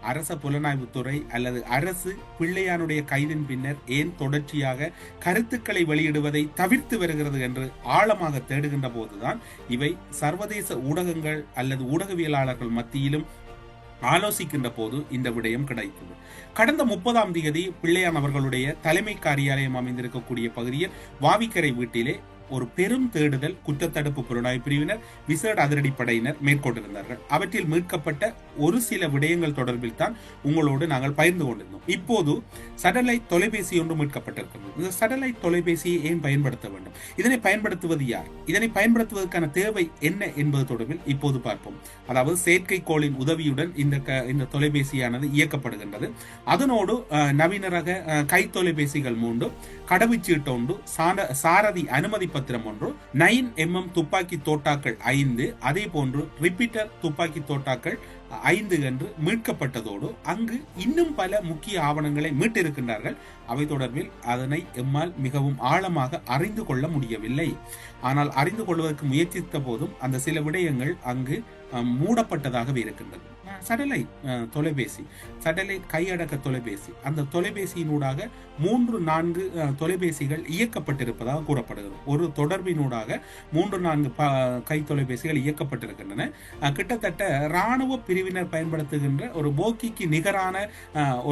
அரச புலனாய்வுத்துறை அல்லது அரசு பிள்ளையானுடைய கைதின் பின்னர் ஏன் தொடர்ச்சியாக கருத்துக்களை வெளியிடுவதை தவிர்த்து வருகிறது என்று ஆழமாக தேடுகின்ற போதுதான் இவை சர்வதேச ஊடகங்கள் அல்லது ஊடகவியலாளர்கள் மத்தியிலும் ஆலோசிக்கின்ற போது இந்த விடயம் கிடைத்தது. கடந்த 30ஆம் தேதி பிள்ளையான் அவர்களுடைய தலைமை காரியாலயம் அமைந்திருக்கக்கூடிய பகுதியில் வாவிக்கரை வீட்டிலே ஒரு பெரும் தேடுதல் குற்றத்தடுப்பு புலனாய்வு பிரிவினர் விசேட அதிரடிப்படையினர் மேற்கொண்டிருந்தார்கள். அவற்றில் மீட்கப்பட்ட ஒரு சில விடயங்கள் தொடர்பில் தான் உங்களோடு நாங்கள் பகிர்ந்து கொண்டிருந்தோம். இப்போது சட்டலைட் தொலைபேசி ஒன்று மீட்கப்பட்டிருக்கிறது. இந்த சட்டலைட் தொலைபேசியை ஏன் பயன்படுத்த வேண்டும், இதனை பயன்படுத்துவது யார், இதனை பயன்படுத்துவதற்கான தேவை என்ன என்பது தொடர்பில் இப்போது பார்ப்போம். அதாவது செயற்கைக்கோளின் உதவியுடன் இந்த தொலைபேசியானது இயக்கப்படுகின்றது. அதனோடு நவீன ரக கை தொலைபேசிகள் 3, கடவுச்சீட்டு ஒன்று, சாரதி அனுமதி பத்திரம் ஒன்று, 9mm துப்பாக்கி தோட்டாக்கள் 5, அதே போன்று ரிப்பீட்டர் துப்பாக்கி தோட்டாக்கள் 5 என்று மீட்கப்பட்டதோடு அங்கு இன்னும் பல முக்கிய ஆவணங்களை மீட்டிருக்கின்றார்கள். அவை தொடர்பில் அதனை எம்மால் மிகவும் ஆழமாக அறிந்து கொள்ள முடியவில்லை. ஆனால் அறிந்து கொள்வதற்கு முயற்சித்த போதும் அந்த சில விடயங்கள் அங்கு மூடப்பட்டதாகவே இருக்கின்றது. சட்டலைட் தொலைபேசி, சட்டலைட் கையடக்க தொலைபேசி, அந்த தொலைபேசியினூடாக 3-4 தொலைபேசிகள் இயக்கப்பட்டிருப்பதாக கூறப்படுகிறது. ஒரு தொடர்பினூடாக 3-4 கை தொலைபேசிகள் இயக்கப்பட்டிருக்கின்றன. கிட்டத்தட்ட இராணுவ பிரிவினர் பயன்படுத்துகின்ற ஒரு போக்கிக்கு நிகரான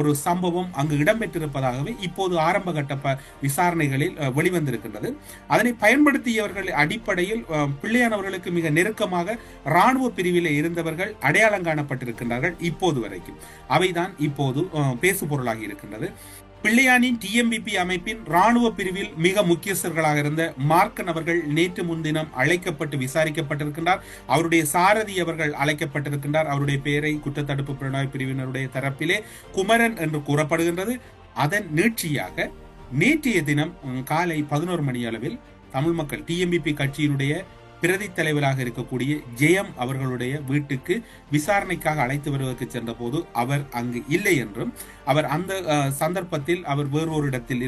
ஒரு சம்பவம் அங்கு இடம்பெற்றிருப்பதாகவே இப்போது ஆரம்ப கட்ட விசாரணைகளில் வெளிவந்திருக்கின்றது. அதனை பயன்படுத்தியவர்கள் அடிப்படையில் பிள்ளையானவர்களுக்கு மிக நெருக்கமாக இராணுவ பிரிவில் இருந்தவர்கள் அடையாளம் காணப்பட்டிருக்கிறார்கள் இப்போது வரைக்கும். அவைதான் இப்போது பேசு பொருளாகி இருக்கின்றது. பிள்ளையானின் டிஎம்பிபி அமைப்பின் ராணுவ பிரிவில் மிக முக்கியஸ்தர்களாக இருந்த மார்க்கன் அவர்கள் நேற்று முன்தினம் அழைக்கப்பட்டு விசாரிக்கப்பட்டிருக்கின்றார். அவருடைய சாரதி அவர்கள் அழைக்கப்பட்டிருக்கின்றார். அவருடைய பெயரை குற்றத்தடுப்பு புலனாய்வு பிரிவினருடைய தரப்பிலே குமரன் என்று கூறப்படுகின்றது. அதன் நீட்சியாக நேற்றைய தினம் காலை 11 மணி அளவில் தமிழ் மக்கள் டிஎம்பிபி கட்சியினுடைய பிரதி தலைவராக இருக்கக்கூடிய ஜெயம் அவர்களுடைய வீட்டுக்கு விசாரணைக்காக அழைத்து வருவதற்கு சென்ற போது அவர் அங்கு இல்லை என்றும், அவர் அந்த சந்தர்ப்பத்தில் அவர் வேறொரு இடத்தில்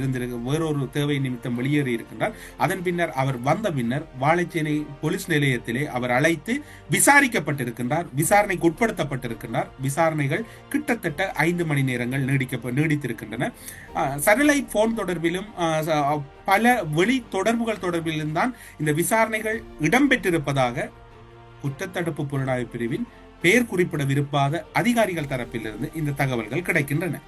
வேறொரு தேவை நிமித்தம் வெளியேறி இருக்கின்றார். அதன் பின்னர் அவர் வந்த பின்னர் வாழைச்சேனை போலீஸ் நிலையத்திலே அவர் அழைத்து விசாரிக்கப்பட்டிருக்கின்றார், விசாரணைக்கு உட்படுத்தப்பட்டிருக்கின்றார். விசாரணைகள் கிட்டத்தட்ட 5 மணி நேரங்கள் நீடித்திருக்கின்றன. சட்டலைட் போன் தொடர்பிலும் பல வெளி தொடர்புகள் தொடர்பிலும் தான் இந்த விசாரணைகள் இடம்பெற்றிருப்பதாக குற்றத்தடுப்பு புலனாய்வு பிரிவின் பெயர் குறிப்பிடவிருப்பாத அதிகாரிகள் தரப்பிலிருந்து இந்த தகவல்கள் கிடைக்கின்றன.